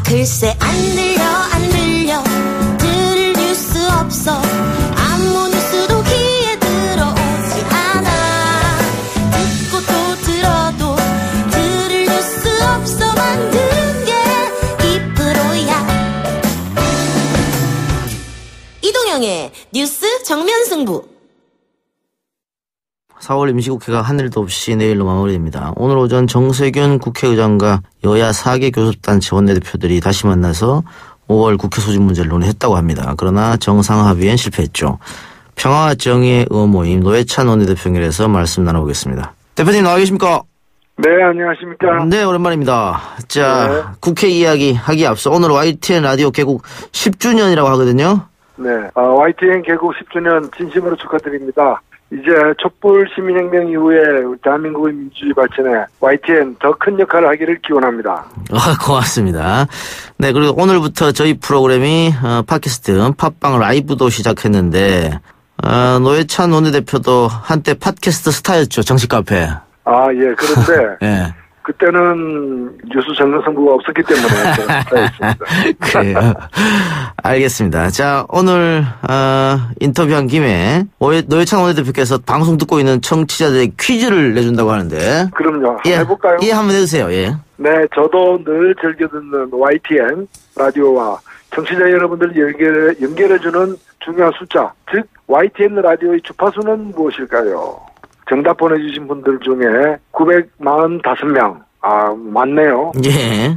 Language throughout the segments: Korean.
글쎄 안 들려 들을 뉴스 없어 아무 뉴스도 귀에 들어오지 않아 듣고 또 들어도 들을 뉴스 없어 만든 게 이프로야. 이동영의 뉴스 정면승부. 4월 임시국회가 한 일도 없이 내일로 마무리됩니다. 오늘 오전 정세균 국회의장과 여야 4개 교섭단체 원내대표들이 다시 만나서 5월 국회 소집 문제를 논의했다고 합니다. 그러나 정상합의엔 실패했죠. 평화와 정의의 의원모임 노회찬 원내대표 연결해서 말씀 나눠보겠습니다. 대표님 나와 계십니까? 네, 안녕하십니까? 네, 오랜만입니다. 자, 네. 국회 이야기 하기 앞서 오늘 YTN 라디오 개국 10주년이라고 하거든요. 네, YTN 개국 10주년 진심으로 축하드립니다. 이제 촛불 시민혁명 이후에 대한민국의 민주주의 발전에 YTN 더 큰 역할을 하기를 기원합니다. 고맙습니다. 네, 그리고 오늘부터 저희 프로그램이 팟캐스트, 팟빵 라이브도 시작했는데 노회찬 원내대표도 한때 팟캐스트 스타였죠, 정식 카페. 아, 예, 그런데 네. 그때는 뉴스 정면승부가 없었기 때문에 스타였습니다. 그래요. 알겠습니다. 자, 오늘 인터뷰한 김에 노회찬 원내대표께서 방송 듣고 있는 청취자들에게 퀴즈를 내준다고 하는데. 그럼요. 예, 해볼까요? 예, 한번 해주세요. 예. 네, 저도 늘 즐겨 듣는 YTN 라디오와 청취자 여러분들 연결해주는 중요한 숫자, 즉 YTN 라디오의 주파수는 무엇일까요? 정답 보내주신 분들 중에 945명, 많네요. 예.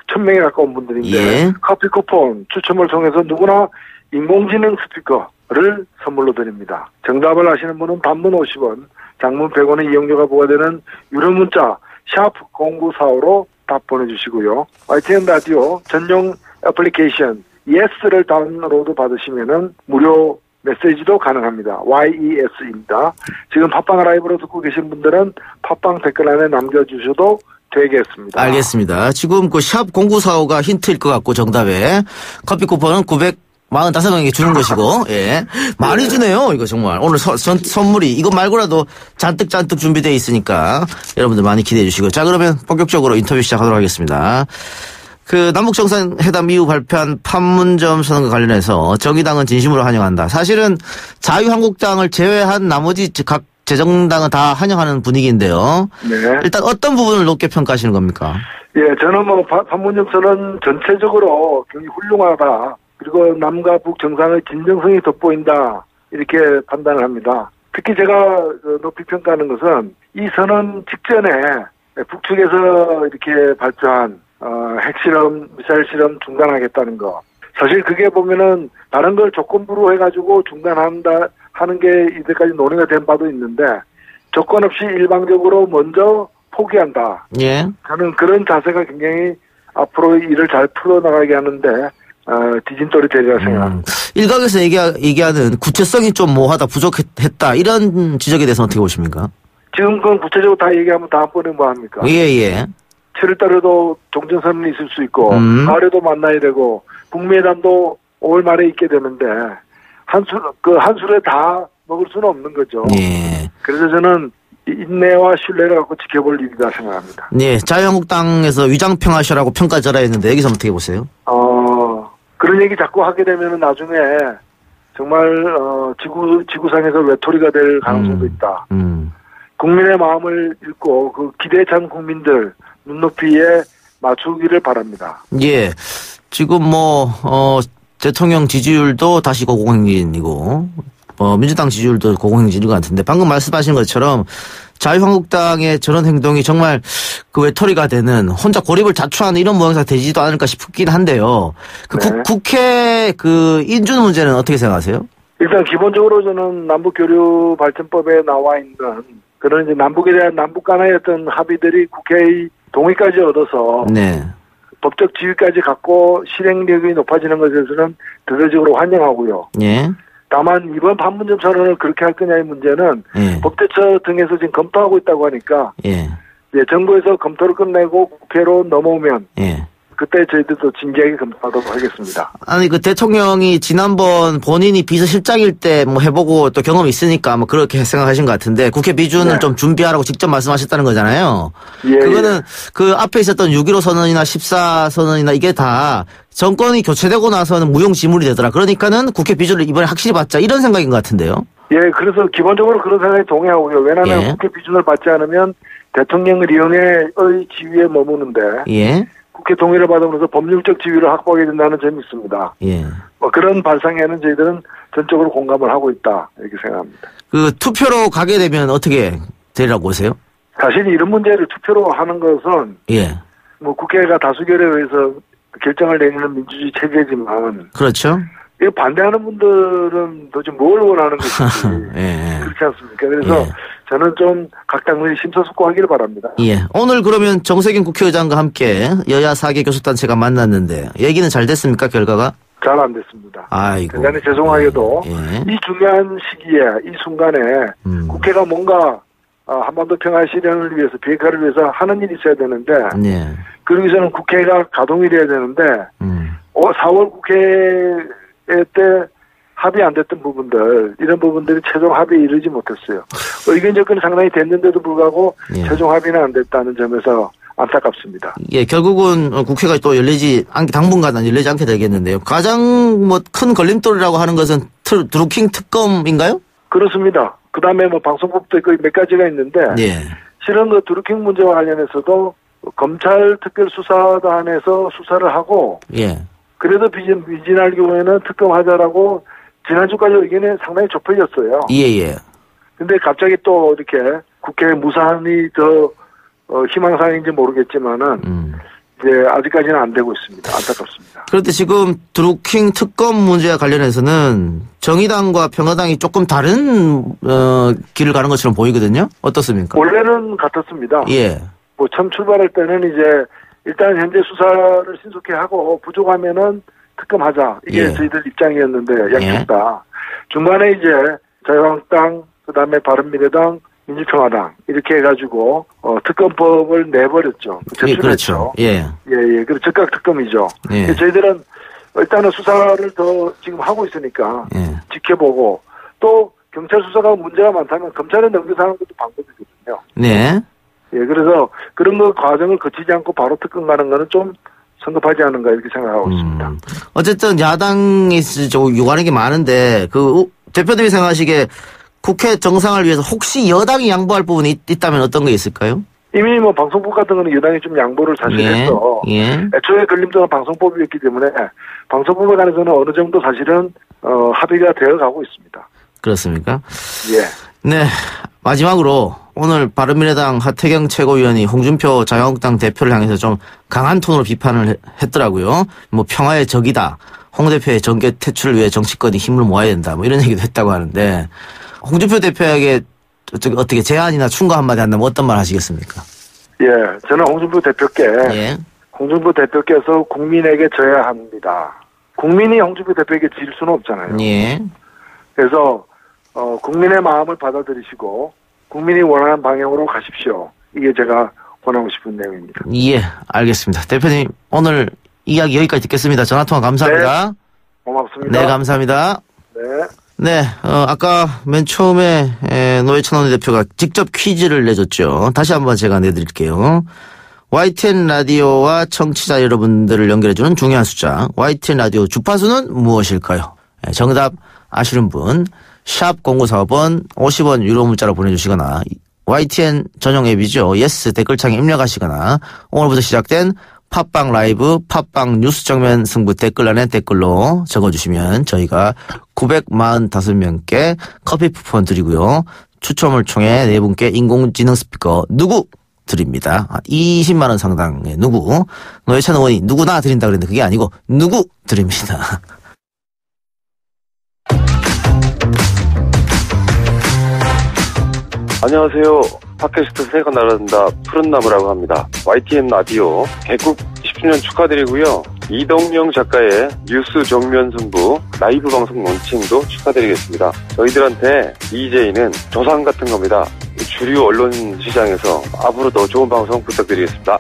1000명에 가까운 분들인데, 예. 커피 쿠폰 추첨을 통해서 누구나 인공지능 스피커를 선물로 드립니다. 정답을 아시는 분은 단문 50원, 장문 100원의 이용료가 부과되는 유료 문자, 샵 0945로 답 보내주시고요. YTN 라디오 전용 애플리케이션, YES를 다운로드 받으시면은 무료 메시지도 가능합니다. YES입니다. 지금 팟빵 라이브로 듣고 계신 분들은 팟빵 댓글란에 남겨주셔도 되겠습니다. 알겠습니다. 지금 그 샵 0945가 힌트일 것 같고 정답에 커피 쿠폰은 945명에게 주는 것이고, 예. 많이 주네요, 이거 정말. 오늘 선물이 이거 말고라도 잔뜩 준비되어 있으니까 여러분들 많이 기대해 주시고. 자, 그러면 본격적으로 인터뷰 시작하도록 하겠습니다. 그 남북정상회담 이후 발표한 판문점 선언과 관련해서 정의당은 진심으로 환영한다. 사실은 자유한국당을 제외한 나머지 각 재정당은 다 환영하는 분위기인데요. 네. 일단 어떤 부분을 높게 평가하시는 겁니까? 예, 저는 판문점 선언 전체적으로 굉장히 훌륭하다. 그리고 남과 북 정상의 진정성이 돋보인다. 이렇게 판단을 합니다. 특히 제가 높이 평가하는 것은 이 선언 직전에 북측에서 이렇게 발표한 핵실험, 미사일 실험 중단하겠다는 거. 사실 그게 보면은 다른 걸 조건부로 해가지고 중단한다 하는 게 이때까지 논의가 된 바도 있는데 조건 없이 일방적으로 먼저 포기한다. 예. 저는 그런 자세가 굉장히 앞으로 일을 잘 풀어나가게 하는데 디진돌이 되리라 생각합니다. 일각에서 얘기하는 구체성이 좀 모호하다, 부족했다 이런 지적에 대해서 어떻게 보십니까? 지금 그건 구체적으로 다 얘기하면 다음번에 뭐 합니까? 예. 7월달에도 종전선언이 있을 수 있고 가을에도 만나야 되고 북미회담도 5월 말에 있게 되는데 한 술에 다 먹을 수는 없는 거죠. 예. 그래서 저는 인내와 신뢰를 갖고 지켜볼 일이다 생각합니다. 네, 자유한국당에서 위장평화쇼라고 평가절하했는데 여기서 어떻게 보세요? 그런 얘기 자꾸 하게 되면 나중에 정말 지구상에서 외톨이가 될 가능성도 있다. 국민의 마음을 읽고 그 기대에 찬 국민들 눈높이에 맞추기를 바랍니다. 예. 지금 대통령 지지율도 다시 고공행진이고, 민주당 지지율도 고공행진인 것 같은데, 방금 말씀하신 것처럼 자유한국당의 저런 행동이 정말 그 외톨이가 되는 혼자 고립을 자초하는 이런 모양새가 되지도 않을까 싶긴 한데요. 네. 국회 인준 문제는 어떻게 생각하세요? 일단 기본적으로 저는 남북교류발전법에 나와 있는 그런 이제 남북에 대한 남북 간의 어떤 합의들이 국회의 동의까지 얻어서 네. 법적 지위까지 갖고 실행력이 높아지는 것에 대해서는 대대적으로 환영하고요. 예. 다만 이번 판문점 선언을 그렇게 할 거냐의 문제는 예. 법제처 등에서 지금 검토하고 있다고 하니까 예. 정부에서 검토를 끝내고 국회로 넘어오면 예. 그때 저희들도 진지하게 검토하도록 하겠습니다. 아니 그 대통령이 지난번 본인이 비서실장일 때 뭐 해보고 또 경험이 있으니까 뭐 그렇게 생각하신 것 같은데 국회 비준을 네. 좀 준비하라고 직접 말씀하셨다는 거잖아요. 예, 그거는 그 앞에 있었던 6.15 선언이나 14 선언이나 이게 다 정권이 교체되고 나서는 무용지물이 되더라. 그러니까는 국회 비준을 이번에 확실히 받자 이런 생각인 것 같은데요. 예, 그래서 기본적으로 그런 생각에 동의하고요. 왜냐하면 예. 국회 비준을 받지 않으면 대통령을 이용해의 지위에 머무는데 예. 국회 동의를 받으면서 법률적 지위를 확보하게 된다는 점이 있습니다. 예. 뭐 그런 발상에는 저희들은 전적으로 공감을 하고 있다 이렇게 생각합니다. 그 투표로 가게 되면 어떻게 되리라고 보세요? 사실 이런 문제를 투표로 하는 것은 예. 뭐 국회가 다수결에 의해서 결정을 내리는 민주주의 체제지만 그렇죠. 이거 반대하는 분들은 도대체 뭘 원하는 것인지 예. 그렇지 않습니까? 그래서 예. 저는 좀 각 당들이 심사숙고하기를 바랍니다. 예. 오늘 그러면 정세균 국회의장과 함께 여야 4개 교섭단체가 만났는데 얘기는 잘 됐습니까, 결과가? 잘 안 됐습니다. 아이고. 대단히 죄송하게도 예. 이 중요한 시기에 이 순간에 국회가 뭔가 한반도 평화 실현을 위해서 비핵화를 위해서 하는 일이 있어야 되는데 예. 그러기 위해서는 국회가 가동이 돼야 되는데 4월 국회 때 합의 안 됐던 부분들 이런 부분들이 최종 합의에 이르지 못했어요. 의견 접근이 상당히 됐는데도 불구하고 예. 최종 합의는 안 됐다는 점에서 안타깝습니다. 예, 결국은 국회가 또 열리지 않게 당분간은 열리지 않게 되겠는데요. 가장 뭐 큰 걸림돌이라고 하는 것은 드루킹 특검인가요? 그렇습니다. 그 다음에 뭐 방송법도 있고 몇 가지가 있는데 예. 실은 그 드루킹 문제와 관련해서도 검찰 특별수사단에서 수사를 하고 예. 그래도 미진할 경우에는 특검하자라고 지난주까지 의견이 상당히 좁혀졌어요. 예. 근데 갑자기 또 이렇게 국회 무산이 더 희망사항인지 모르겠지만은 이제 아직까지는 안 되고 있습니다. 안타깝습니다. 그런데 지금 드루킹 특검 문제와 관련해서는 정의당과 평화당이 조금 다른 길을 가는 것처럼 보이거든요. 어떻습니까? 원래는 같았습니다. 예. 뭐 처음 출발할 때는 이제 일단 현재 수사를 신속히 하고 부족하면은 특검하자. 이게 예. 저희들 입장이었는데 양쪽 다. 중간에 이제 자유한국당, 그다음에 바른미래당, 민주평화당 이렇게 해가지고 특검법을 내버렸죠. 예, 그렇죠. 예. 그리고 즉각 특검이죠. 예. 저희들은 일단은 수사를 더 지금 하고 있으니까 예. 지켜보고 또 경찰 수사가 문제가 많다면 검찰에 넘겨서는 것도 방법이거든요. 네. 예, 그래서 그런 거 과정을 거치지 않고 바로 특검 가는 거는 좀 성급하지 않은가 이렇게 생각하고 있습니다. 어쨌든 야당이 요구하는 게 많은데 대표님이 생각하시기에 국회 정상을 위해서 혹시 여당이 양보할 부분이 있다면 어떤 게 있을까요? 이미 뭐 방송법 같은 거는 여당이 좀 양보를 사실 해서 애초에 걸림돌은 방송법이었기 때문에 방송법에 관해서는 어느 정도 사실은 합의가 되어 가고 있습니다. 그렇습니까? 예. 네. 마지막으로 오늘 바른미래당 하태경 최고위원이 홍준표 자유한국당 대표를 향해서 좀 강한 톤으로 비판을 했더라고요. 뭐 평화의 적이다. 홍 대표의 정계 퇴출을 위해 정치권이 힘을 모아야 된다. 뭐 이런 얘기도 했다고 하는데 홍준표 대표에게 어떻게 제안이나 충고 한마디 한다면 어떤 말 하시겠습니까? 예. 저는 홍준표 대표께 홍준표 대표께서 국민에게 져야 합니다. 국민이 홍준표 대표에게 질 수는 없잖아요. 예. 그래서 국민의 마음을 받아들이시고 국민이 원하는 방향으로 가십시오. 이게 제가 권하고 싶은 내용입니다. 예, 알겠습니다. 대표님 오늘 이야기 여기까지 듣겠습니다. 전화통화 감사합니다. 네, 고맙습니다. 네, 감사합니다. 네. 네, 아까 맨 처음에 노회찬 원내대표가 직접 퀴즈를 내줬죠. 다시 한번 제가 내드릴게요. YTN 라디오와 청취자 여러분들을 연결해주는 중요한 숫자 YTN 라디오 주파수는 무엇일까요? 정답 아시는 분 샵 0945번 50원 유료 문자로 보내주시거나 YTN 전용 앱이죠. 예스 댓글창에 입력하시거나 오늘부터 시작된 팟빵 라이브 팟빵 뉴스 정면 승부 댓글란에 댓글로 적어주시면 저희가 945명께 커피 쿠폰 드리고요. 추첨을 통해 4분께 인공지능 스피커 누구 드립니다. 20만 원 상당의 누구. 노회찬 의원이 누구나 드린다 그랬는데 그게 아니고 누구 드립니다. 안녕하세요. 팟캐스트 새가 날아든다 푸른나무라고 합니다. YTN 라디오 개국 10주년 축하드리고요. 이동영 작가의 뉴스 정면 승부 라이브 방송 론칭도 축하드리겠습니다. 저희들한테 DJ는 조상 같은 겁니다. 주류 언론 시장에서 앞으로 더 좋은 방송 부탁드리겠습니다.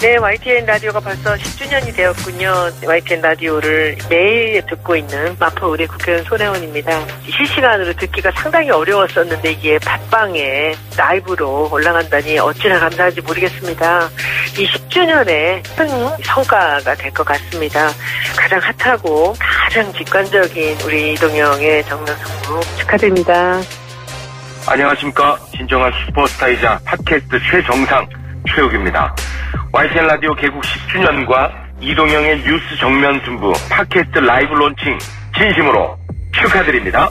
네, YTN 라디오가 벌써 10주년이 되었군요. YTN 라디오를 매일 듣고 있는 마포 의뢰 국회의원 손혜원입니다. 실시간으로 듣기가 상당히 어려웠었는데 이게 팟빵에 라이브로 올라간다니 어찌나 감사한지 모르겠습니다. 이 10주년에 큰 성과가 될 것 같습니다. 가장 핫하고 가장 직관적인 우리 이동영의 정면승부 축하드립니다. 안녕하십니까. 진정한 슈퍼스타이자 팟캐스트 최정상 최욱입니다. YTN 라디오 개국 10주년과 이동영의 뉴스 정면 승부 팟캐스트 라이브 론칭 진심으로 축하드립니다.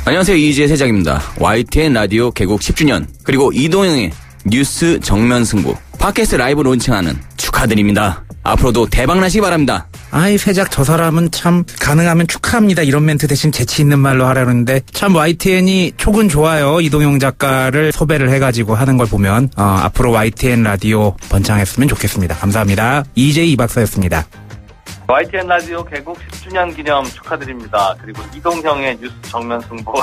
안녕하세요. 이지혜 세작입니다. YTN 라디오 개국 10주년 그리고 이동영의 뉴스 정면 승부 팟캐스트 라이브 론칭하는 축하드립니다. 앞으로도 대박나시기 바랍니다. 아이 세작 저 사람은 참 가능하면 축하합니다 이런 멘트 대신 재치 있는 말로 하라는데 참 YTN이 촉은 좋아요. 이동영 작가를 섭외를 해가지고 하는 걸 보면 앞으로 YTN 라디오 번창했으면 좋겠습니다. 감사합니다. 이재희 이박사였습니다. YTN 라디오 개국 10주년 기념 축하드립니다. 그리고 이동형의 뉴스 정면 승부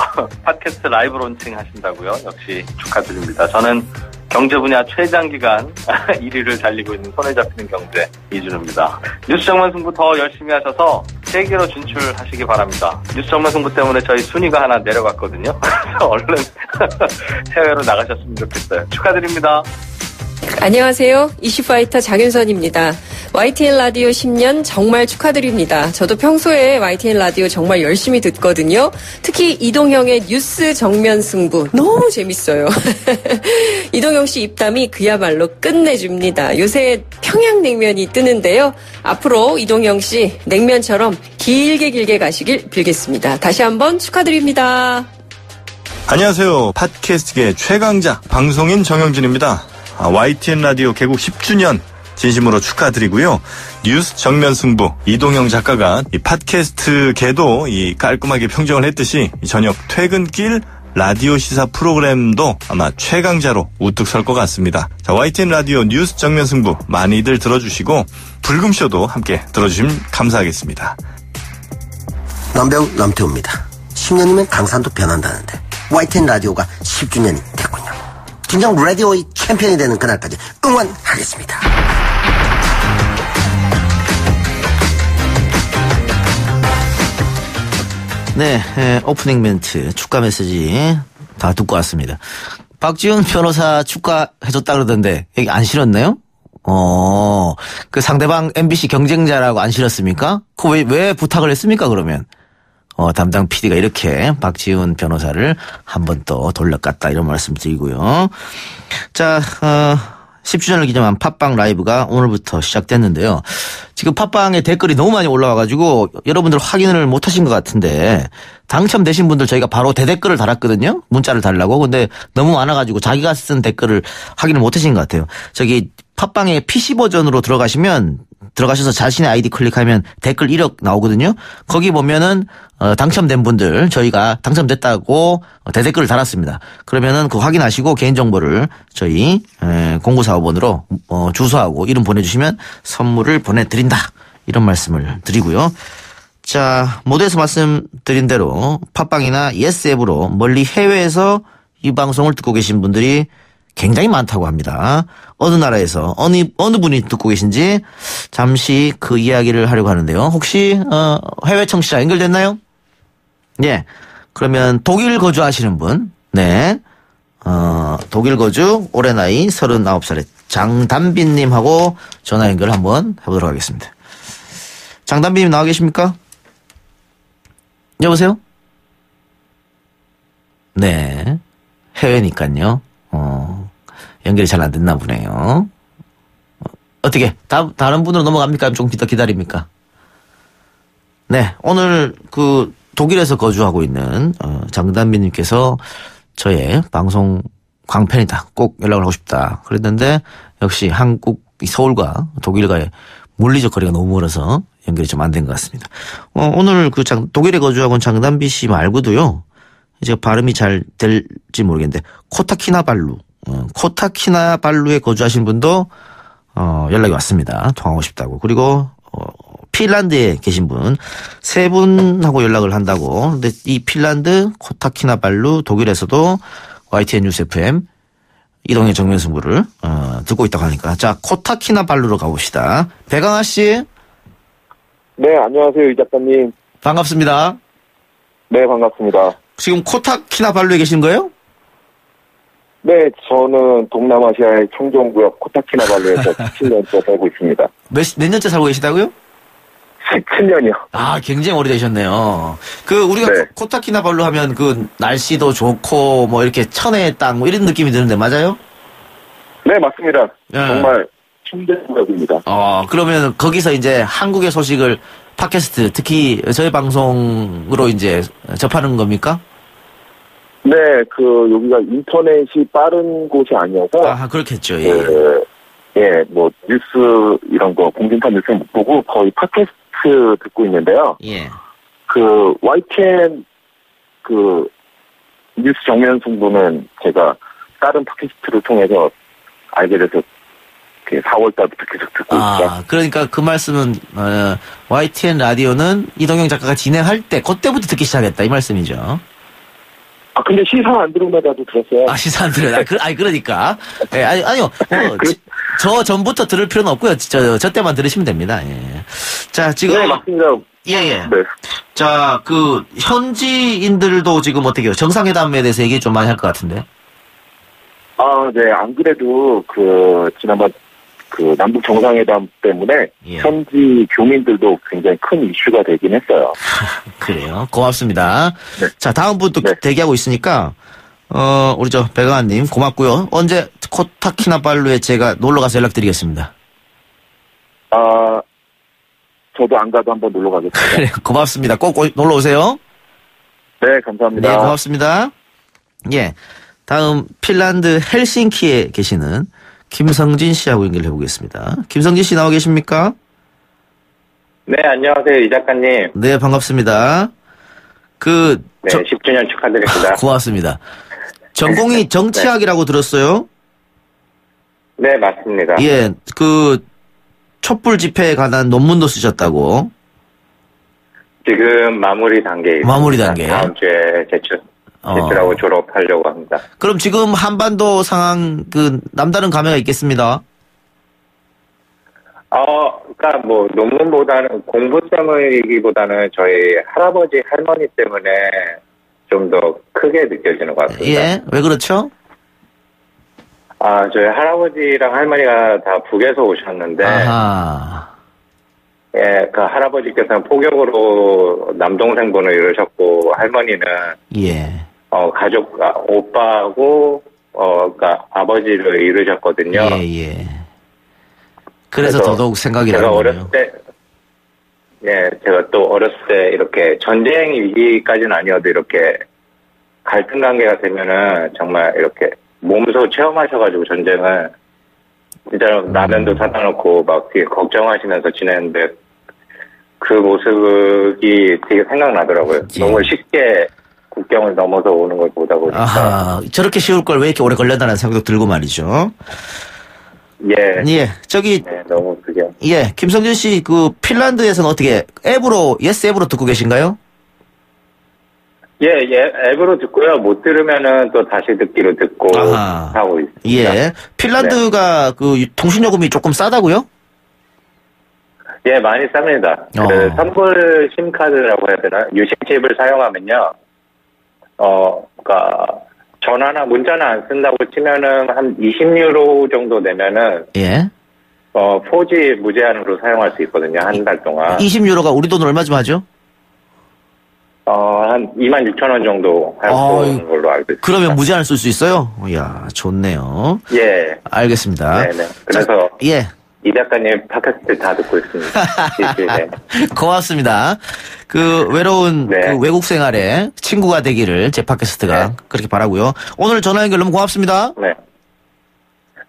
팟캐스트 라이브 론칭 하신다고요? 역시 축하드립니다. 저는 경제 분야 최장기간 1위를 달리고 있는 손에 잡히는 경제 이준우입니다. 뉴스 정면 승부 더 열심히 하셔서 세계로 진출하시기 바랍니다. 뉴스 정면 승부 때문에 저희 순위가 하나 내려갔거든요. 얼른 해외로 나가셨으면 좋겠어요. 축하드립니다. 안녕하세요. 이슈파이터 장윤선입니다. YTN 라디오 10년 정말 축하드립니다. 저도 평소에 YTN 라디오 정말 열심히 듣거든요. 특히 이동형의 뉴스 정면 승부 너무 재밌어요. 이동형 씨 입담이 그야말로 끝내줍니다. 요새 평양냉면이 뜨는데요. 앞으로 이동형 씨 냉면처럼 길게 가시길 빌겠습니다. 다시 한번 축하드립니다. 안녕하세요. 팟캐스트계 최강자 방송인 정영진입니다. YTN 라디오 개국 10주년 진심으로 축하드리고요. 뉴스 정면 승부 이동영 작가가 이 팟캐스트계도 이 깔끔하게 평정을 했듯이 저녁 퇴근길 라디오 시사 프로그램도 아마 최강자로 우뚝 설 것 같습니다. 자, YTN 라디오 뉴스 정면 승부 많이들 들어주시고 불금쇼도 함께 들어주시면 감사하겠습니다. 남배우 남태우입니다. 10년이면 강산도 변한다는데 YTN 라디오가 10주년이 됐군요. 진정 라디오의 챔피언이 되는 그날까지 응원하겠습니다. 네, 오프닝 멘트 축하 메시지 다 듣고 왔습니다. 박지훈 변호사 축하해줬다 그러던데 여기 안 실었나요? 그 상대방 MBC 경쟁자라고 안 실었습니까? 왜 부탁을 했습니까 그러면? 담당 PD가 이렇게 박지훈 변호사를 한 번 더 돌려깠다 이런 말씀 드리고요. 자, 10주년을 기념한 팟빵 라이브가 오늘부터 시작됐는데요. 지금 팟빵에 댓글이 너무 많이 올라와가지고 여러분들 확인을 못 하신 것 같은데 당첨되신 분들 저희가 바로 대댓글을 달았거든요. 문자를 달라고. 근데 너무 많아가지고 자기가 쓴 댓글을 확인을 못 하신 것 같아요. 저기 팟빵에 PC 버전으로 들어가셔서 자신의 아이디 클릭하면 댓글 1억 나오거든요. 거기 보면은 당첨된 분들 저희가 당첨됐다고 대댓글을 달았습니다. 그러면은 그 확인하시고 개인정보를 저희 0945번으로 주소하고 이름 보내주시면 선물을 보내드린다. 이런 말씀을 드리고요. 자, 모두에서 말씀드린 대로 팟빵이나 예스 앱으로 멀리 해외에서 이 방송을 듣고 계신 분들이 굉장히 많다고 합니다. 어느 나라에서 어느 분이 듣고 계신지 잠시 그 이야기를 하려고 하는데요. 혹시 해외 청취자 연결됐나요? 예. 그러면 독일 거주하시는 분, 네, 독일 거주 올해 나이 39살의 장단빈님하고 전화 연결 한번 해보도록 하겠습니다. 장단빈님 나와 계십니까? 여보세요? 네, 해외니까요. 연결이 잘 안 됐나 보네요. 어떻게 다른 분으로 넘어갑니까? 좀 기다립니까? 네, 오늘 그 독일에서 거주하고 있는 장단빈님께서 저의 방송 광팬이다. 꼭 연락을 하고 싶다. 그랬는데 역시 한국 서울과 독일과의 물리적 거리가 너무 멀어서 연결이 좀 안 된 것 같습니다. 오늘 그 독일에 거주하고 있는 장단빈 씨 말고도요. 제가 발음이 잘 될지 모르겠는데 코타키나발루에 거주하신 분도 연락이 왔습니다. 통화하고 싶다고. 그리고 핀란드에 계신 분 세 분하고 연락을 한다고. 근데 이 핀란드, 코타키나발루, 독일에서도 YTN 뉴스 FM 이동형 정면승부를 듣고 있다고 하니까. 자, 코타키나발루로 가봅시다. 배강하 씨. 네, 안녕하세요, 이 작가님. 반갑습니다. 네, 반갑습니다. 지금 코타키나발루에 계신 거예요? 네, 저는 동남아시아의 청정구역 코타키나발루에서 17년째 살고 있습니다. 몇 년째 살고 계시다고요? 17년이요. 아, 굉장히 오래되셨네요. 우리가 네. 코타키나발루 하면 날씨도 좋고, 이렇게 천혜의 땅, 이런 느낌이 드는데, 맞아요? 네, 맞습니다. 네. 정말 충대구역입니다. 그러면 거기서 이제 한국의 소식을 팟캐스트, 특히 저희 방송으로 이제 접하는 겁니까? 네, 여기가 인터넷이 빠른 곳이 아니어서. 아, 그렇겠죠, 예. 뉴스, 이런 거, 공중파 뉴스 못 보고 거의 팟캐스트 듣고 있는데요. 예. YTN, 뉴스 정면 승부는 제가 다른 팟캐스트를 통해서 알게 돼서 4월달부터 계속 듣고 있죠. 그러니까 그 말씀은, YTN 라디오는 이동영 작가가 진행할 때, 그때부터 듣기 시작했다, 이 말씀이죠. 근데 시사 안 들으면서도 들었어요. 시사 안 들어요. 그러니까. 예, 아니요. 저 전부터 들을 필요는 없고요. 저 때만 들으시면 됩니다. 예. 자, 지금. 네, 맞습니다. 예. 네. 자, 현지인들도 지금 어떻게 해요? 정상회담에 대해서 얘기 좀 많이 할 것 같은데. 네. 안 그래도 지난번 남북 정상회담 때문에 현지 교민들도 굉장히 큰 이슈가 되긴 했어요. 그래요. 고맙습니다. 네. 자, 다음 분 또 대기하고 있으니까, 우리 배가님 고맙고요. 언제 코타키나발루에 제가 놀러 가서 연락드리겠습니다. 저도 안 가도 한번 놀러 가겠습니다. 그래, 고맙습니다. 꼭 놀러 오세요. 네, 감사합니다. 네, 고맙습니다. 예. 다음 핀란드 헬싱키에 계시는 김성진 씨하고 연결해 보겠습니다. 김성진 씨 나와 계십니까? 네, 안녕하세요, 이 작가님. 네, 반갑습니다. 10주년 축하드립니다. 고맙습니다. 전공이 정치학이라고 들었어요? 네, 맞습니다. 예, 촛불 집회에 관한 논문도 쓰셨다고. 지금 마무리 단계에 있습니다. 마무리 단계. 다음 주에 제출하고 졸업하려고 합니다. 그럼 지금 한반도 상황 남다른 감회가 있겠습니다. 그러니까 논문보다는 공부 때문이기보다는 저희 할아버지 할머니 때문에 좀 더 크게 느껴지는 것 같습니다. 예, 왜 그렇죠? 저희 할아버지랑 할머니가 다 북에서 오셨는데, 예, 할아버지께서는 포격으로 남동생분을 잃으셨고, 할머니는, 오빠하고, 아버지를 잃으셨거든요. 예. 그래서 더더욱 생각이 나는 거예요. 제가 또 어렸을 때 이렇게 전쟁 위기까지는 아니어도 이렇게 갈등 관계가 되면은 정말 이렇게 몸소 체험하셔가지고 전쟁을 진짜로 라면도 사다 놓고 막 되게 걱정하시면서 지냈는데 그 모습이 되게 생각나더라고요. 너무 쉽게 국경을 넘어서 오는 걸 보다 보니까. 저렇게 쉬울 걸 왜 이렇게 오래 걸렸다는 생각도 들고 말이죠. 예. 너무 그게. 예, 김성준 씨, 핀란드에서는 어떻게, 예스 앱으로 듣고 계신가요? 앱으로 듣고요. 못 들으면은 또 다시 듣기로 듣고 하고 있습니다. 예. 핀란드가 통신요금이 조금 싸다고요? 예, 많이 쌉니다. 선불 심카드라고 해야 되나? 유심칩을 사용하면요. 전화나 문자는 안 쓴다고 치면은 한 20유로 정도 내면은 4G 무제한으로 사용할 수 있거든요. 한 달 동안. 20유로가 우리 돈으로 얼마쯤 하죠? 한 26,000원 정도 할 수 있는 걸로 알고 있습니다. 그러면 무제한을 쓸 수 있어요? 이야, 좋네요. 예. 알겠습니다. 네네. 그래서 이 작가님 팟캐스트 다 듣고 있습니다. 고맙습니다. 외로운 외국 생활에 친구가 되기를 제 팟캐스트가 그렇게 바라고요. 오늘 전화 연결 너무 고맙습니다.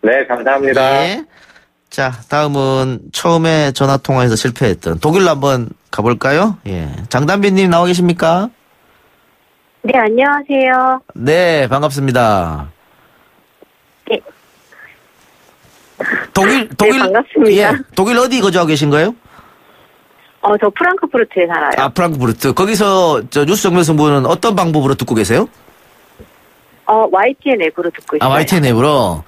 네, 감사합니다. 예. 자, 다음은 처음에 전화 통화에서 실패했던 독일로 한번 가볼까요? 예. 장단비님 나와 계십니까? 네, 안녕하세요. 네, 반갑습니다. 네. 독일, 반갑습니다. 독일 어디 거주하고 계신 거예요? 저 프랑크푸르트에 살아요. 프랑크푸르트. 거기서 뉴스 정면승부는 어떤 방법으로 듣고 계세요? YTN 앱으로 듣고 있어요. 아, YTN 앱으로.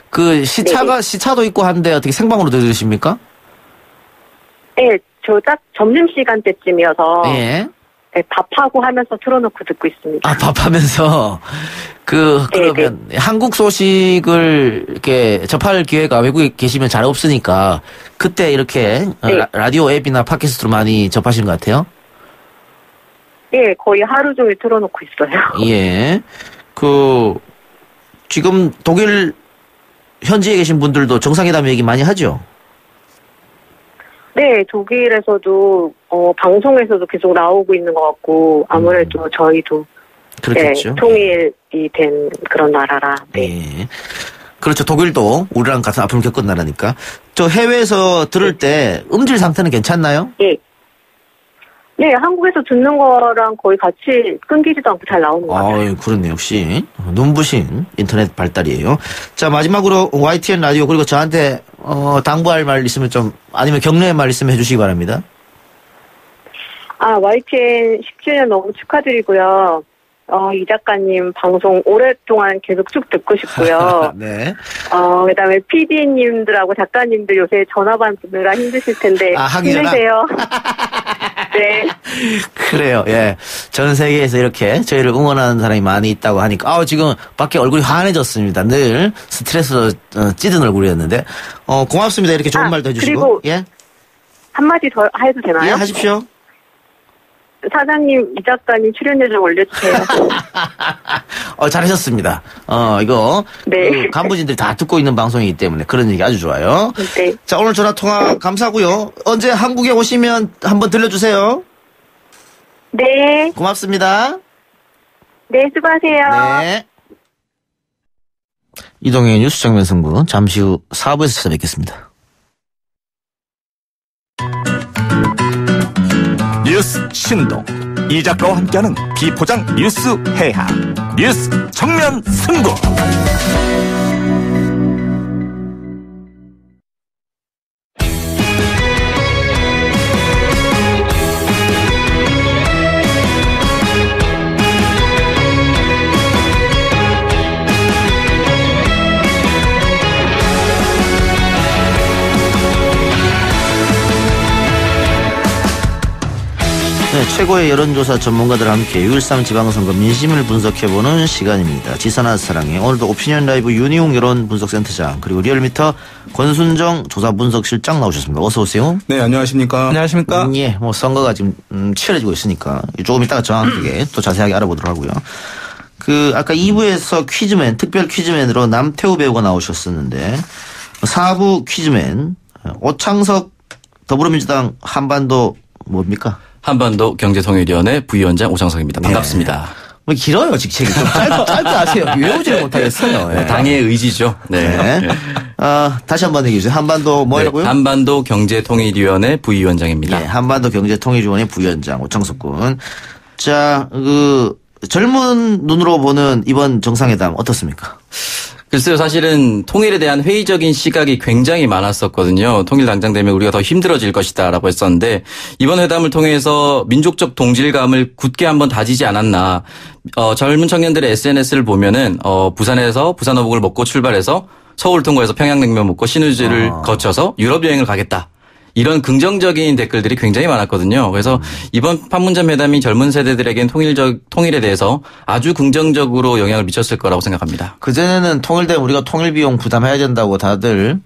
그 시차도 있고 한데 어떻게 생방으로 들으십니까? 네, 저 딱 점심시간 때쯤이어서. 예. 네, 밥하고 하면서 틀어놓고 듣고 있습니다. 아, 밥하면서. 그러면 한국 소식을 이렇게 접할 기회가 외국에 계시면 잘 없으니까 그때 이렇게 라디오 앱이나 팟캐스트로 많이 접하시는 것 같아요? 네, 거의 하루 종일 틀어놓고 있어요. 예. 지금 독일 현지에 계신 분들도 정상회담 얘기 많이 하죠? 네, 독일에서도 방송에서도 계속 나오고 있는 것 같고 아무래도 저희도 그렇겠죠. 네, 통일이 된 그런 나라라. 네. 예. 그렇죠. 독일도 우리랑 같은 아픔을 겪은 나라니까. 저 해외에서 들을 때 음질 상태는 괜찮나요? 예. 네, 한국에서 듣는 거랑 거의 같이 끊기지도 않고 잘 나오는 것 같아요. 아, 그렇네. 역시 눈부신 인터넷 발달이에요. 자, 마지막으로 YTN 라디오 그리고 저한테 당부할 말 있으면 아니면 격려의 말 있으면 해주시기 바랍니다. YTN 10주년 너무 축하드리고요. 이 작가님 방송 오랫동안 계속 쭉 듣고 싶고요. 네. 그다음에 PD님들하고 작가님들 요새 전화 받느라 힘드실 텐데 하기 전에. 힘내세요. 네. 그래요. 예. 전 세계에서 이렇게 저희를 응원하는 사람이 많이 있다고 하니까 지금 밖에 얼굴이 환해졌습니다. 늘 스트레스 찌든 얼굴이었는데 고맙습니다. 이렇게 좋은 말도 해주시고. 그리고 예. 한마디 더 해도 되나요? 예, 하십시오. 사장님, 이 작가님 출연료 좀 올려주세요. 잘하셨습니다. 이거 네. 간부진들이 다 듣고 있는 방송이기 때문에 그런 얘기 아주 좋아요. 네. 자, 오늘 전화 통화 감사하고요. 언제 한국에 오시면 한번 들려주세요. 네. 고맙습니다. 네, 수고하세요. 네. 이동의 뉴스 정면 승부 잠시 후 4부에서 찾아뵙겠습니다. 뉴스 신동 이 작가와 함께하는 비포장 뉴스 해학 뉴스 정면 승부. 네, 최고의 여론조사 전문가들과 함께 6.13 지방선거 민심을 분석해보는 시간입니다. 지선아 사랑해. 오늘도 오피니언 라이브 윤희웅 여론분석센터장 그리고 리얼미터 권순정 조사분석실장 나오셨습니다. 어서 오세요. 네, 안녕하십니까. 안녕하십니까. 예, 선거가 지금 치열해지고 있으니까 조금 이따가 정확하게 또 자세하게 알아보도록 하고요. 아까 2부에서 퀴즈맨, 특별 퀴즈맨으로 남태우 배우가 나오셨었는데 4부 퀴즈맨 오창석 더불어민주당 한반도 뭡니까? 한반도 경제통일위원회 부위원장 오창석입니다. 반갑습니다. 뭐 길어요, 직책이. 좀 짧게 하세요. 외우지를 못하겠어요. 네. 당의 의지죠. 네. 네. 다시 한번 얘기해 주세요. 한반도 뭐라고요? 네, 한반도 경제통일위원회 부위원장입니다. 네, 한반도 경제통일위원회 부위원장 오창석 군. 자, 젊은 눈으로 보는 이번 정상회담 어떻습니까? 글쎄요, 사실은 통일에 대한 회의적인 시각이 굉장히 많았었거든요. 통일 당장 되면 우리가 더 힘들어질 것이다라고 했었는데 이번 회담을 통해서 민족적 동질감을 굳게 한번 다지지 않았나. 젊은 청년들의 SNS를 보면은 부산에서 부산어복을 먹고 출발해서 서울 통과해서 평양냉면 먹고 신우지를 거쳐서 유럽 여행을 가겠다. 이런 긍정적인 댓글들이 굉장히 많았거든요. 그래서 이번 판문점 회담이 젊은 세대들에겐 통일에 대해서 아주 긍정적으로 영향을 미쳤을 거라고 생각합니다. 그전에는 통일되면 우리가 통일 비용 부담해야 된다고 다들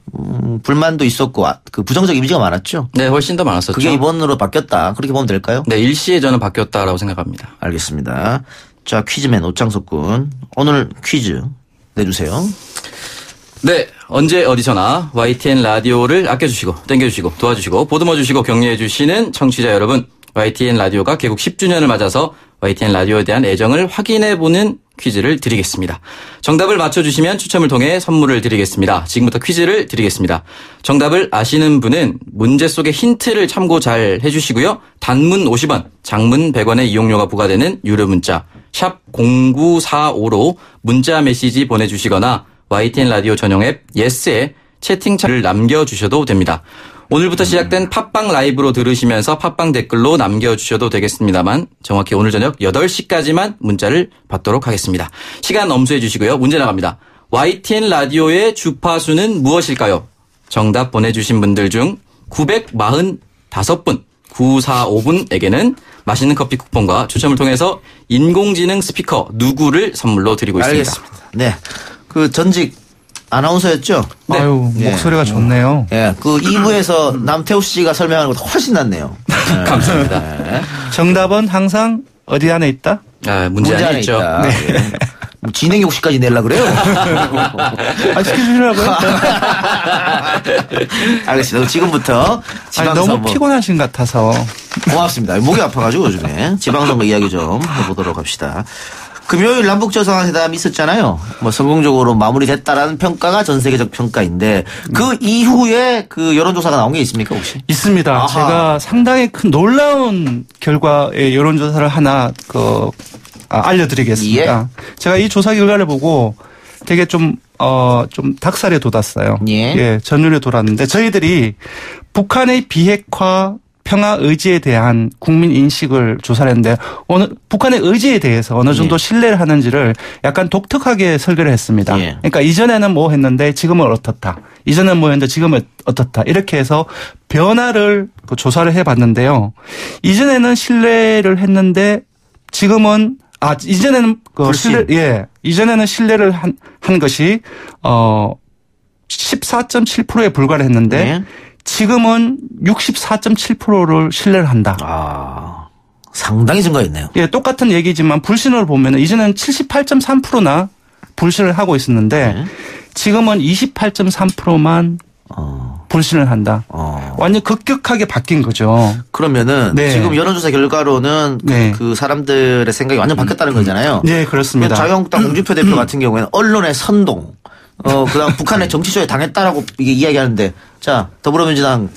불만도 있었고 그 부정적 이미지가 많았죠. 네, 훨씬 더 많았었죠. 그게 이번으로 바뀌었다. 그렇게 보면 될까요? 네, 일시에 저는 바뀌었다라고 생각합니다. 알겠습니다. 자, 퀴즈맨 오창석 군. 오늘 퀴즈 내주세요. 네, 언제 어디서나 YTN 라디오를 아껴주시고 땡겨주시고 도와주시고 보듬어주시고 격려해주시는 청취자 여러분, YTN 라디오가 개국 10주년을 맞아서 YTN 라디오에 대한 애정을 확인해보는 퀴즈를 드리겠습니다. 정답을 맞춰주시면 추첨을 통해 선물을 드리겠습니다. 지금부터 퀴즈를 드리겠습니다. 정답을 아시는 분은 문제 속의 힌트를 참고 잘 해주시고요. 단문 50원, 장문 100원의 이용료가 부과되는 유료 문자 샵 0945로 문자 메시지 보내주시거나 YTN 라디오 전용 앱 예스에 채팅창을 남겨주셔도 됩니다. 오늘부터 시작된 팟빵 라이브로 들으시면서 팟빵 댓글로 남겨주셔도 되겠습니다만 정확히 오늘 저녁 8시까지만 문자를 받도록 하겠습니다. 시간 엄수해 주시고요. 문제 나갑니다. YTN 라디오의 주파수는 무엇일까요? 정답 보내주신 분들 중 945분 945분에게는 맛있는 커피 쿠폰과 추첨을 통해서 인공지능 스피커 누구를 선물로 드리고 있습니다. 알겠습니다. 네. 그 전직 아나운서였죠? 네. 아유, 목소리가 좋네요. 예. 그 2부에서 남태우 씨가 설명하는 것보다 훨씬 낫네요. 네. 감사합니다. 네. 정답은 항상 어디 안에 있다? 문제 안에 있죠. 네. 뭐 진행 욕심까지 내려 그래요? 시켜주시라고요? 알겠습니다. 지금부터 지방선거. 너무 피곤하신 것 같아서. 고맙습니다. 목이 아파가지고 요즘에 지방선거 이야기 좀 해보도록 합시다. 금요일 남북정상회담이 있었잖아요. 뭐 성공적으로 마무리됐다라는 평가가 전 세계적 평가인데 그 이후에 그 여론조사가 나온 게 있습니까 혹시? 있습니다. 아하. 제가 상당히 큰 놀라운 결과의 여론조사를 하나 알려드리겠습니다. 예. 제가 이 조사 결과를 보고 되게 좀 닭살에 돋았어요. 예. 전율에 돋았는데 저희들이 북한의 비핵화 평화 의지에 대한 국민 인식을 조사를 했는데 북한의 의지에 대해서 어느 정도 신뢰를 하는지를 약간 독특하게 설계를 했습니다. 그러니까 이전에는 뭐 했는데 지금은 어떻다. 이전에는 뭐 했는데 지금은 어떻다. 이렇게 해서 변화를 조사를 해봤는데요. 이전에는 신뢰를 했는데 지금은 이전에는 이전에는 신뢰를 한 것이 14.7%에 불과를 했는데 지금은 64.7%를 신뢰를 한다. 상당히 증가했네요. 예, 똑같은 얘기지만 불신을 보면 이전에는 78.3%나 불신을 하고 있었는데 지금은 28.3%만 불신을 한다. 완전 급격하게 바뀐 거죠. 그러면은 지금 여론조사 결과로는 그 사람들의 생각이 완전 바뀌었다는 거잖아요. 네, 그렇습니다. 자유한국당 홍준표 대표 같은 경우에는 언론의 선동, 그다음 북한의 정치쇼에 당했다라고 이게 이야기하는데, 자 더불어민주당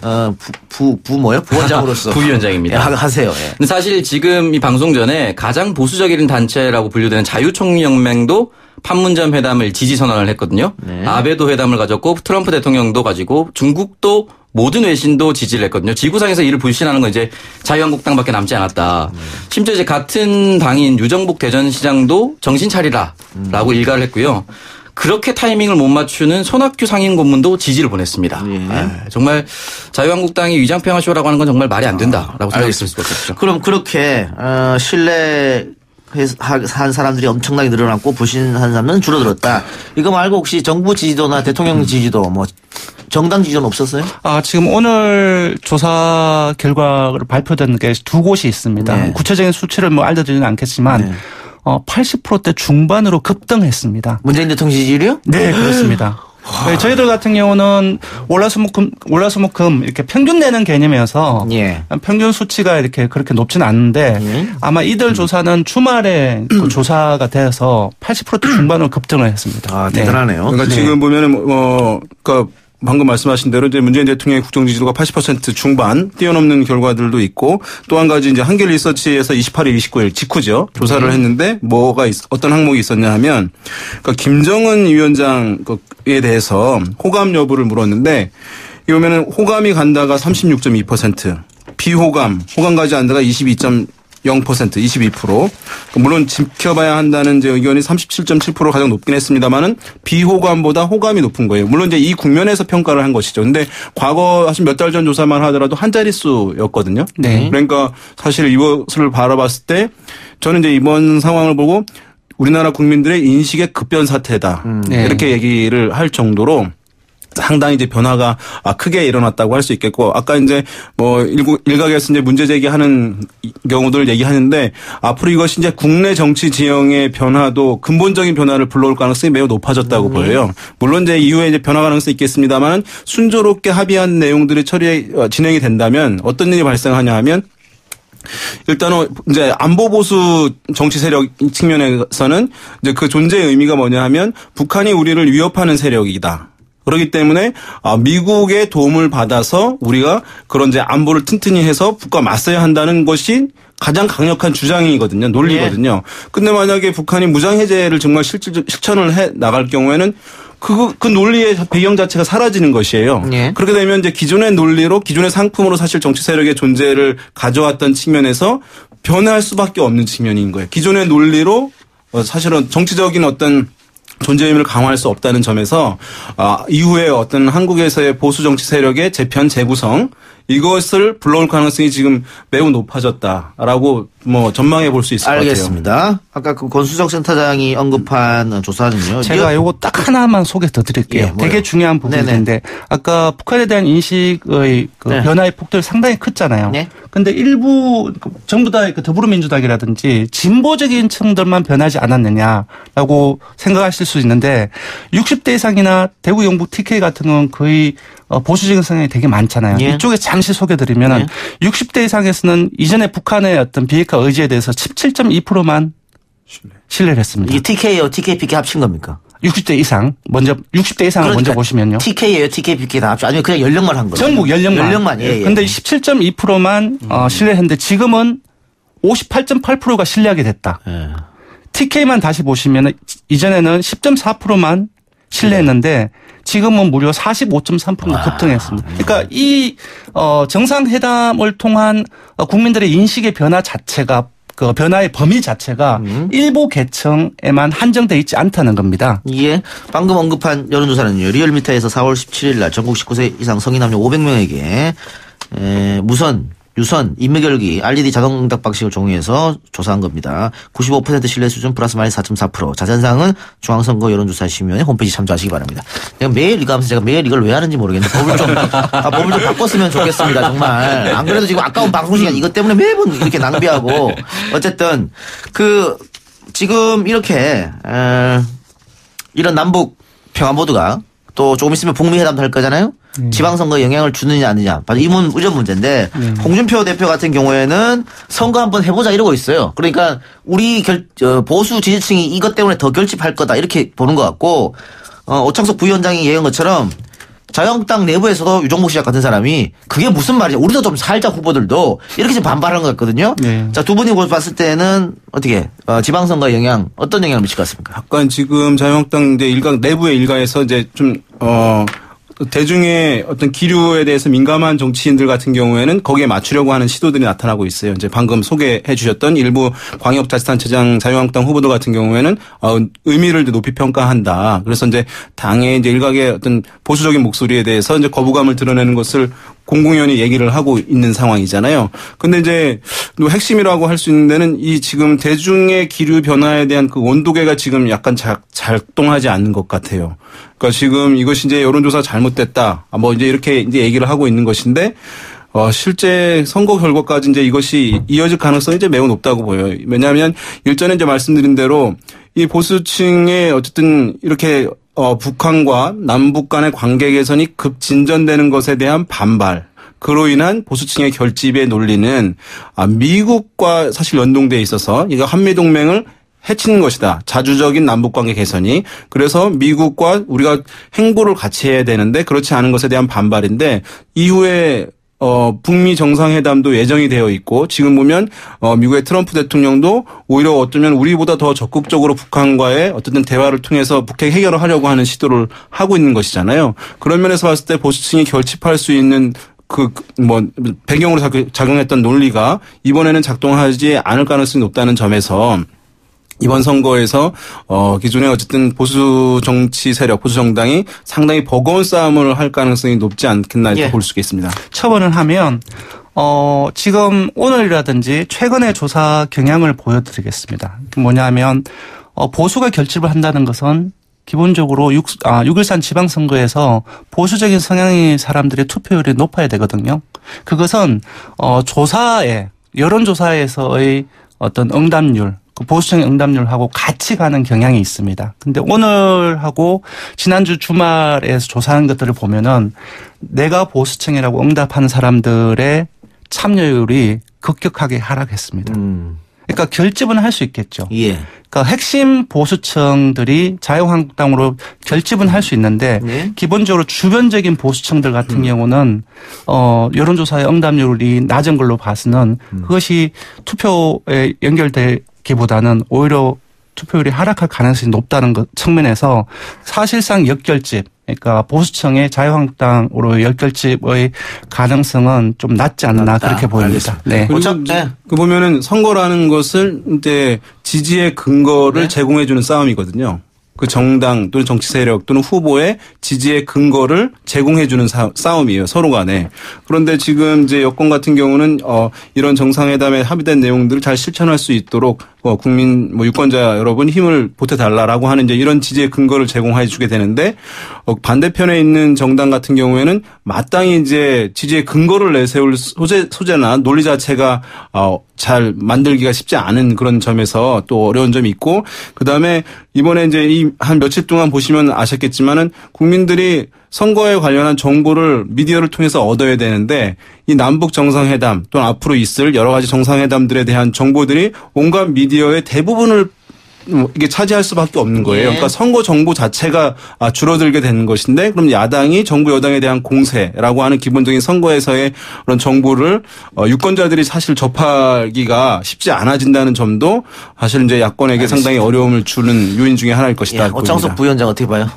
부원장으로서 부위원장입니다. 하세요. 예. 근데 사실 지금 이 방송 전에 가장 보수적인 단체라고 분류되는 자유총연맹도 판문점 회담을 지지 선언을 했거든요. 아베도 회담을 가졌고 트럼프 대통령도 가지고 중국도 모든 외신도 지지를 했거든요. 지구상에서 이를 불신하는 건 이제 자유한국당밖에 남지 않았다. 심지어 이제 같은 당인 유정복 대전시장도 정신 차리라라고 일가를 했고요. 그렇게 타이밍을 못 맞추는 손학규 상임고문도 지지를 보냈습니다. 정말 자유한국당이 위장평화쇼라고 하는 건 정말 말이 안 된다라고 생각했을 수밖에 없죠. 그럼 그렇게 신뢰한 사람들이 엄청나게 늘어났고 불신한 사람은 줄어들었다. 이거 말고 혹시 정부 지지도나 대통령 지지도 뭐 정당 지지도는 없었어요? 지금 오늘 조사 결과로 발표된 게 두 곳이 있습니다. 구체적인 수치를 뭐 알려드리지는 않겠지만 80%대 중반으로 급등했습니다. 문재인 대통령 지지율이요? 네, 그렇습니다. 네, 저희들 같은 경우는 월화수목금 이렇게 평균 내는 개념이어서 평균 수치가 이렇게 그렇게 높지는 않은데 아마 이들 조사는 주말에 조사가 돼서 80%대 중반으로 급등을 했습니다. 대단하네요. 그러니까 지금 보면은 그러니까 방금 말씀하신 대로 이제 문재인 대통령의 국정 지지도가 80% 중반 뛰어넘는 결과들도 있고 또 한 가지 이제 한겨레 리서치에서 28일, 29일 직후죠. 조사를 했는데 어떤 항목이 있었냐 하면 그러니까 김정은 위원장에 대해서 호감 여부를 물었는데 이 보면은 호감이 간다가 36.2%, 호감 가지 않다가 22%. 물론 지켜봐야 한다는 이제 의견이 37.7% 가장 높긴 했습니다만은 비호감보다 호감이 높은 거예요. 물론 이제 이 국면에서 평가를 한 것이죠. 근데 과거 사실 몇 달 전 조사만 하더라도 한 자릿수였거든요. 그러니까 사실 이것을 바라봤을 때 저는 이제 이번 상황을 보고 우리나라 국민들의 인식의 급변 사태다. 이렇게 얘기를 할 정도로 상당히 이제 변화가 크게 일어났다고 할 수 있겠고, 아까 이제 뭐 일각에서 이제 문제 제기하는 경우들 얘기하는데 앞으로 이것이 이제 국내 정치 지형의 변화도 근본적인 변화를 불러올 가능성이 매우 높아졌다고 보여요. 물론 이제 이후에 이제 변화 가능성이 있겠습니다만 순조롭게 합의한 내용들이 진행이 된다면 어떤 일이 발생하냐 하면 일단은 이제 안보 보수 정치 세력 측면에서는 이제 그 존재의 의미가 뭐냐 하면 북한이 우리를 위협하는 세력이다. 그렇기 때문에 미국의 도움을 받아서 우리가 그런 이제 안보를 튼튼히 해서 북과 맞서야 한다는 것이 가장 강력한 주장이거든요. 논리거든요. 근데 만약에 북한이 무장 해제를 정말 실천을 해 나갈 경우에는 그 논리의 배경 자체가 사라지는 것이에요. 예. 그렇게 되면 이제 기존의 논리로 기존의 상품으로 사실 정치 세력의 존재를 가져왔던 측면에서 변할 수밖에 없는 측면인 거예요. 기존의 논리로 사실은 정치적인 어떤 존재 의미를 강화할 수 없다는 점에서 이후에 어떤 한국에서의 보수 정치 세력의 재편 재구성 이것을 불러올 가능성이 지금 매우 높아졌다라고 뭐 전망해 볼 수 있을 것 같아요. 알겠습니다. 아까 그 권수정 센터장이 언급한 조사는요. 제가 요거 딱 하나만 소개 더 드릴게요. 예, 되게 중요한 부분인데 아까 북한에 대한 인식의 그 변화의 폭도가 상당히 컸잖아요. 근데 일부 전부 다 더불어민주당이라든지 진보적인 층들만 변하지 않았느냐라고 생각하실 수 있는데 60대 이상이나 대구 영북 TK 같은 건 거의 보수적인 성향이 되게 많잖아요. 예. 이쪽에 잠시 소개드리면 60대 이상에서는 이전에 북한의 어떤 비핵화 의지에 대해서 17.2%만 신뢰를 했습니다. 이게 TK예요, TKPK 합친 겁니까? 60대 이상 먼저 60대 이상을 그러니까 먼저 보시면요. TK예요, TKPK 다 합쳐 아니면 그냥 연령만 한 거예요? 전국 연령만. 연령만. 예. 근데 17.2%만 신뢰했는데 지금은 58.8%가 신뢰하게 됐다. TK만 다시 보시면 이전에는 10.4%만 신뢰했는데 지금은 무려 45.3%가 급등했습니다. 그러니까 이 정상회담을 통한 국민들의 인식의 변화 자체가 그 변화의 범위 자체가 일부 계층에만 한정돼 있지 않다는 겁니다. 예. 방금 언급한 여론조사는요. 리얼미터에서 4월 17일 날 전국 19세 이상 성인 남녀 500명에게 무선, 유선, 임의결기, LED 자동응답 방식을 종용해서 조사한 겁니다. 95% 신뢰 수준 플러스 마이너스 4.4%. 자세한 사항은 중앙선거 여론조사심의원회 홈페이지 참조하시기 바랍니다. 내가 매일 이거 하면서 제가 매일 이걸 왜 하는지 모르겠는데 법을 좀 바꿨으면 좋겠습니다. 정말. 안 그래도 지금 아까운 방송시간 이것 때문에 매번 이렇게 낭비하고 어쨌든 지금 이렇게 이런 남북 평화 모드가 또 조금 있으면 북미 회담도 할 거잖아요. 지방선거에 영향을 주느냐 아니냐. 바로 이런 문제인데 홍준표 대표 같은 경우에는 선거 한번 해보자 이러고 있어요. 그러니까 우리 보수 지지층이 이것 때문에 더 결집할 거다 이렇게 보는 것 같고 오창석 부위원장이 얘기한 것처럼 자유한국당 내부에서도 유정복 시장 같은 사람이 그게 무슨 말이야. 우리도 좀 살자 후보들도 이렇게 좀 반발하는 것 같거든요. 자, 두 분이 봤을 때는 어떻게 지방선거의 영향 어떤 영향을 미칠 것 같습니까? 약간 지금 자유한국당 내부의 일각에서 이제 좀 대중의 어떤 기류에 대해서 민감한 정치인들 같은 경우에는 거기에 맞추려고 하는 시도들이 나타나고 있어요. 이제 방금 소개해 주셨던 일부 광역자치단체장 자유한국당 후보들 같은 경우에는 의미를 높이 평가한다. 그래서 이제 당의 이제 일각의 어떤 보수적인 목소리에 대해서 이제 거부감을 드러내는 것을 공공연히 얘기를 하고 있는 상황이잖아요. 근데 이제 핵심이라고 할 수 있는 데는 이 지금 대중의 기류 변화에 대한 그 온도계가 지금 약간 작동하지 않는 것 같아요. 그러니까 지금 이것이 이제 여론조사 잘못됐다. 뭐 이제 이렇게 이제 얘기를 하고 있는 것인데 실제 선거 결과까지 이제 이것이 이어질 가능성이 이제 매우 높다고 보여요. 왜냐하면 일전에 이제 말씀드린 대로 이 보수층의 어쨌든 이렇게 북한과 남북 간의 관계 개선이 급진전되는 것에 대한 반발. 그로 인한 보수층의 결집의 논리는 미국과 사실 연동돼 있어서 이거 한미동맹을 해치는 것이다. 자주적인 남북관계 개선이. 그래서 미국과 우리가 행보를 같이 해야 되는데 그렇지 않은 것에 대한 반발인데 이후에 북미 정상회담도 예정이 되어 있고 지금 보면 미국의 트럼프 대통령도 오히려 어쩌면 우리보다 더 적극적으로 북한과의 어쨌든 대화를 통해서 북핵 해결을 하려고 하는 시도를 하고 있는 것이잖아요. 그런 면에서 봤을 때 보수층이 결집할 수 있는 배경으로 작용했던 논리가 이번에는 작동하지 않을 가능성이 높다는 점에서 이번 선거에서 기존에 어쨌든 보수 정치 세력, 보수 정당이 상당히 버거운 싸움을 할 가능성이 높지 않겠나 이렇게 볼 수 있겠습니다. 처벌을 하면 지금 오늘이라든지 최근의 조사 경향을 보여드리겠습니다. 뭐냐면 보수가 결집을 한다는 것은 기본적으로 6.13 지방선거에서 보수적인 성향의 사람들의 투표율이 높아야 되거든요. 그것은 여론조사에서의 어떤 응답률, 보수층의 응답률하고 같이 가는 경향이 있습니다. 근데 오늘하고 지난주 주말에서 조사한 것들을 보면은 내가 보수층이라고 응답하는 사람들의 참여율이 급격하게 하락했습니다. 그러니까 결집은 할 수 있겠죠. 그러니까 핵심 보수층들이 자유한국당으로 결집은 할 수 있는데 기본적으로 주변적인 보수층들 같은 경우는 여론조사의 응답률이 낮은 걸로 봐서는 그것이 투표에 연결되기보다는 오히려 투표율이 하락할 가능성이 높다는 것 측면에서 사실상 역결집, 그러니까 보수층의 자유한국당으로 역결집의 가능성은 좀 낮지 않나 그렇게 보입니다. 네. 그 보면은 선거라는 것을 이제 지지의 근거를 제공해주는 싸움이거든요. 그 정당 또는 정치 세력 또는 후보의 지지의 근거를 제공해주는 싸움이에요. 서로 간에. 그런데 지금 이제 여권 같은 경우는 이런 정상회담에 합의된 내용들을 잘 실천할 수 있도록 국민 유권자 여러분 힘을 보태달라라고 하는 이제 이런 지지의 근거를 제공해 주게 되는데 반대편에 있는 정당 같은 경우에는 마땅히 이제 지지의 근거를 내세울 소재나 논리 자체가 잘 만들기가 쉽지 않은 그런 점에서 또 어려운 점이 있고 그다음에 이번에 이제 이 한 며칠 동안 보시면 아셨겠지만은 국민들이 선거에 관련한 정보를 미디어를 통해서 얻어야 되는데 이 남북 정상회담 또는 앞으로 있을 여러 가지 정상회담들에 대한 정보들이 온갖 미디어의 대부분을 이게 차지할 수밖에 없는 거예요. 그러니까 선거 정보 자체가 줄어들게 되는 것인데 그럼 야당이 정부 여당에 대한 공세라고 하는 기본적인 선거에서의 그런 정보를 유권자들이 사실 접하기가 쉽지 않아진다는 점도 사실 이제 야권에게 상당히 어려움을 주는 요인 중에 하나일 것이다. 오창석 부위원장 어떻게 봐요?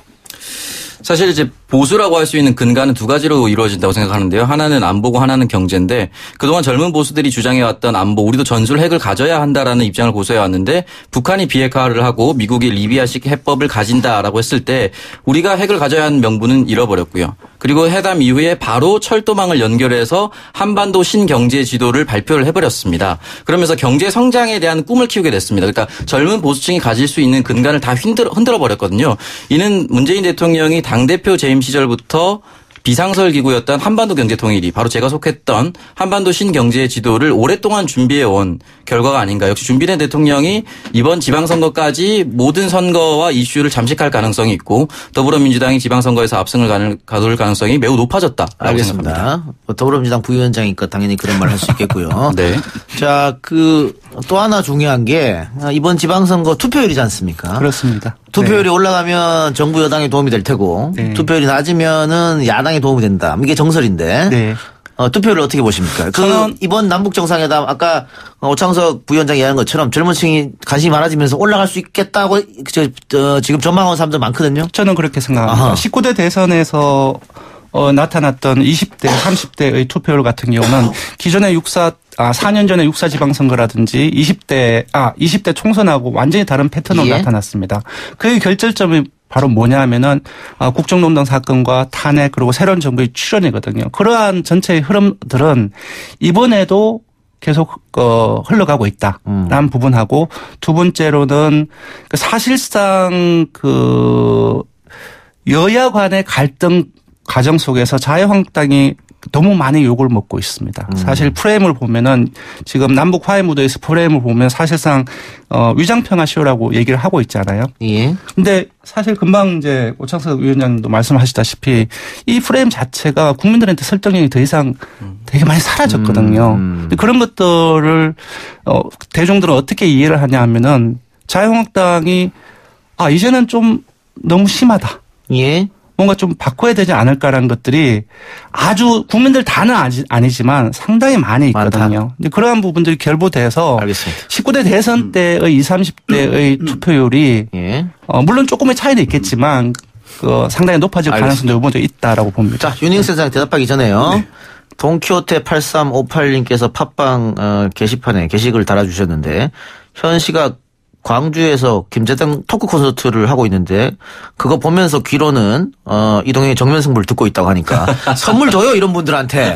사실 이제 보수라고 할 수 있는 근간은 두 가지로 이루어진다고 생각하는데요. 하나는 안보고 하나는 경제인데 그동안 젊은 보수들이 주장해왔던 안보, 우리도 전술 핵을 가져야 한다라는 입장을 고수해왔는데 북한이 비핵화를 하고 미국이 리비아식 해법을 가진다라고 했을 때 우리가 핵을 가져야 하는 명분은 잃어버렸고요. 그리고 회담 이후에 바로 철도망을 연결해서 한반도 신경제 지도를 발표를 해버렸습니다. 그러면서 경제 성장에 대한 꿈을 키우게 됐습니다. 그러니까 젊은 보수층이 가질 수 있는 근간을 다 흔들어 버렸거든요. 이는 문재인 대통령이 당대표 재임 시절부터 비상설 기구였던 한반도 경제통일이 바로 제가 속했던 한반도 신경제 지도를 오랫동안 준비해온 결과가 아닌가. 역시 준비된 대통령이 이번 지방선거까지 모든 선거와 이슈를 잠식할 가능성이 있고 더불어민주당이 지방선거에서 압승을 가둘 가능성이 매우 높아졌다. 알겠습니다. 더불어민주당 부위원장이니까 당연히 그런 말 할 수 있겠고요. 네. 자, 또 하나 중요한 게 이번 지방선거 투표율이지 않습니까? 그렇습니다. 투표율이 올라가면 정부 여당에 도움이 될 테고 투표율이 낮으면은 야당에 도움이 된다. 이게 정설인데 투표율을 어떻게 보십니까? 이번 남북 정상회담 아까 오창석 부위원장이 얘기한 것처럼 젊은 층이 관심이 많아지면서 올라갈 수 있겠다고 지금 전망하는 사람들 많거든요. 저는 그렇게 생각합니다. 19대 대선에서 나타났던 20대, 30대의 투표율 같은 경우는 기존의 4년 전에 육사 지방선거라든지 20대 총선하고 완전히 다른 패턴으로 나타났습니다. 그의 결절점이 바로 뭐냐 하면은 국정농단 사건과 탄핵 그리고 새로운 정부의 출현이거든요. 그러한 전체의 흐름들은 이번에도 계속 흘러가고 있다라는 부분하고 두 번째로는 사실상 여야 간의 갈등 과정 속에서 자유한국당이 너무 많이 욕을 먹고 있습니다. 사실 프레임을 보면은 지금 남북 화해 무대에서 프레임을 보면 사실상 위장평화 쇼라고 얘기를 하고 있잖아요. 예. 근데 사실 금방 이제 오창석 위원장님도 말씀하시다시피 이 프레임 자체가 국민들한테 설득력이 더 이상 되게 많이 사라졌거든요. 그런 것들을 대중들은 어떻게 이해를 하냐 하면은 자유한국당이 이제는 좀 너무 심하다. 예. 뭔가 좀 바꿔야 되지 않을까라는 것들이 아주 국민들 다는 아니지만 상당히 많이 있거든요. 근데 그러한 부분들이 결부돼서 알겠습니다. 19대 대선 때의 20, 30대의 투표율이 물론 조금의 차이는 있겠지만 상당히 높아질 가능성도 이번에 있다라고 봅니다. 자, 윤희영 센터장 대답하기 전에요. 네. 동키호테 8358님께서 팟빵 게시판에 게시글을 달아주셨는데 현 시각 광주에서 김재동 토크 콘서트를 하고 있는데 그거 보면서 귀로는 이동형의 정면승부를 듣고 있다고 하니까 선물 줘요 이런 분들한테.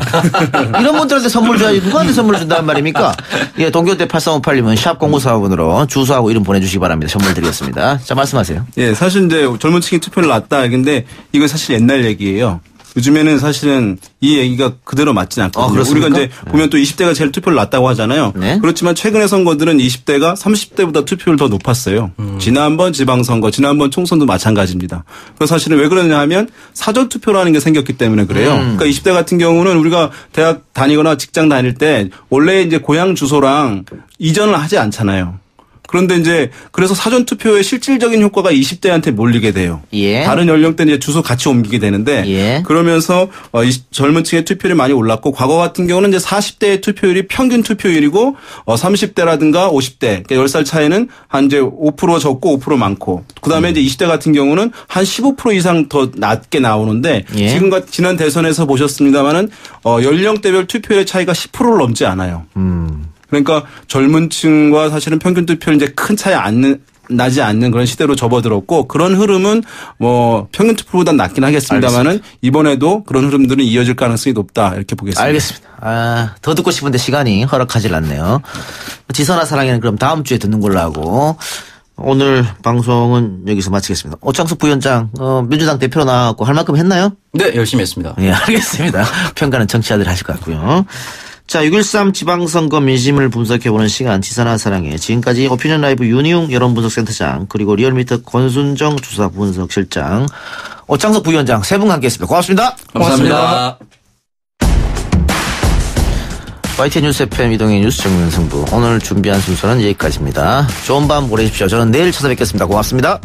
이런 분들한테 선물 줘야지 누구한테 선물 준다는 말입니까? 예, 동교대 8358님은 샵 0945번으로 주소하고 이름 보내주시기 바랍니다. 선물 드리겠습니다. 자, 말씀하세요. 예, 사실 이제 젊은 층이 투표를 놨다. 근데 이거 사실 옛날 얘기예요. 요즘에는 사실은 이 얘기가 그대로 맞지는 않거든요. 우리가 이제 보면 또 20대가 제일 투표를 낮다고 하잖아요. 네? 그렇지만 최근의 선거들은 20대가 30대보다 투표율 더 높았어요. 지난번 지방선거, 지난번 총선도 마찬가지입니다. 그래서 사실은 왜 그러냐 하면 사전투표라는 게 생겼기 때문에 그래요. 그러니까 20대 같은 경우는 우리가 대학 다니거나 직장 다닐 때 원래 이제 고향 주소랑 이전을 하지 않잖아요. 그런데 이제 그래서 사전 투표의 실질적인 효과가 20대한테 몰리게 돼요. 예. 다른 연령대는 이제 주소 같이 옮기게 되는데 예. 그러면서 젊은 층의 투표율이 많이 올랐고 과거 같은 경우는 이제 40대의 투표율이 평균 투표율이고 30대라든가 50대 그러니까 10살 차이는 한 이제 5% 적고 5% 많고 그다음에 이제 20대 같은 경우는 한 15% 이상 더 낮게 나오는데 예. 지금 지난 대선에서 보셨습니다마는 연령대별 투표율의 차이가 10%를 넘지 않아요. 그러니까 젊은 층과 사실은 평균 투표율 이제 큰 차이 나지 않는 그런 시대로 접어들었고 그런 흐름은 뭐 평균 투표보다 낮긴 하겠습니다만은 알겠습니다. 이번에도 그런 흐름들은 이어질 가능성이 높다 이렇게 보겠습니다. 알겠습니다. 더 듣고 싶은데 시간이 허락하질 않네요. 지선아 사랑에는 그럼 다음 주에 듣는 걸로 하고 오늘 방송은 여기서 마치겠습니다. 오창석 부위원장 민주당 대표로 나왔고 할 만큼 했나요? 네, 열심히 했습니다. 네, 알겠습니다. 평가는 정치자들이 하실 것 같고요. 자, 6.13 지방선거 민심을 분석해보는 시간 지선아 사랑해. 지금까지 오피니언 라이브 윤희웅 여론분석센터장 그리고 리얼미터 권순정 주사분석실장 오창석 부위원장 세 분과 함께했습니다. 고맙습니다. 감사합니다. YTN 뉴스 FM 이동의 뉴스 정면 승부. 오늘 준비한 순서는 여기까지입니다. 좋은 밤 보내십시오. 저는 내일 찾아뵙겠습니다. 고맙습니다.